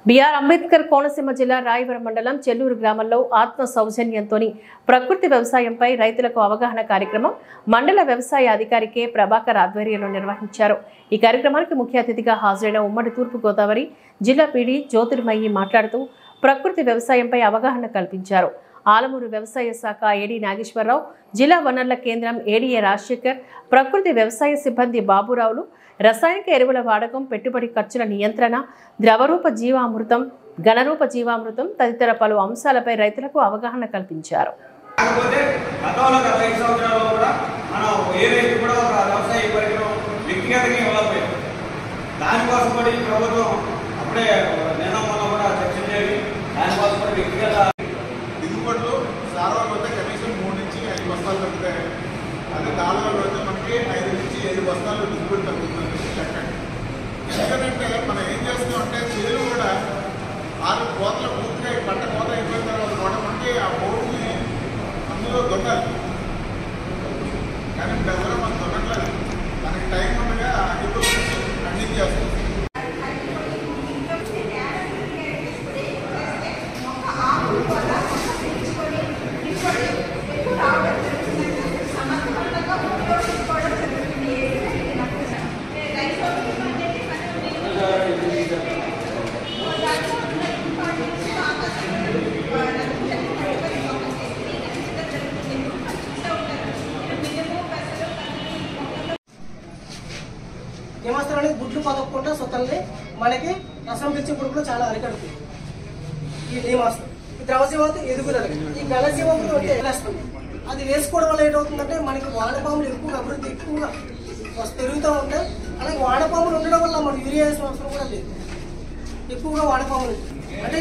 BR Ambedkar Konaseema జిల్లా రాయవరం మండలం చెల్లూరు గ్రామంలో ఆత్మ సౌజన్యంతోని ప్రకృతి వ్యవసాయంపై రైతులకు అవగాహన కార్యక్రమం మండల వ్యవసాయ అధికారి కె ప్రభాకర్ ఆధ్వర్యంలో నిర్వహించారు। ఈ కార్యక్రమానికి ముఖ్య అతిథిగా హాజరైన ఉమ్మడి తూర్పు గోదావరి జిల్లా పీడీ జ్యోతిర్మయి మాట్లాడుతూ ప్రకృతి వ్యవసాయంపై అవగాహన కల్పించారు। ఆలమూరు వ్యవసాయ శాఖ ఏడీ నాగేశ్వరరావు, జిల్లా వనరుల కేంద్రం ఏడీఏ రాజశేఖర్, ప్రకృతి వ్యవసాయ సిబ్బంది బాబురావులు రసాయనిక ఎరువుల వాడకం, పెట్టుబడి ఖర్చుల నియంత్రణ, ద్రవరూప జీవామృతం, ఘనరూప జీవామృతం తదితర పలు అంశాలపై రైతులకు అవగాహన కల్పించారు। కనీసం 3 నుంచి 5 బస్తాలు తగ్గుతాయి। అదే దానివల్ల అయితే మనకి 5 నుంచి 7 బస్తాలు దిగుబడి తగ్గుతుంది లెక్క। ఎందుకంటే మనం ఏం చేస్తామంటే చేలు కూడా 6 కోతలు పూర్తిగా పంట కోత అయిపోయిన తర్వాత కూడా మనకి ఆ బోర్డుని అందులో దొంగలు కానీ ఎవరో మనం దొంగట్లేదు, మనకి టైం ఉండగా ఎక్కువ అన్ని చేస్తాం। ఏమస్తారని గుడ్లు పదకుండా సొత్తల్ని మనకి రసం పిచ్చి పురుగులు చాలా అరికడుతుంది। ఈ నియమాస్త్రం ఈ ద్రవజీవాలు ఎదుగుదల ఈ ఘనజీవాలు వేస్తుంది। అది వేసుకోవడం వల్ల ఏంటవుతుందంటే మనకి వానపాములు ఎక్కువగా పెరుగుతూ ఉంటాయి। అలాగే వానపాములు ఉండడం వల్ల మనకి యూరియా వేసిన అవసరం కూడా లేదు, ఎక్కువగా వానపాములు అంటే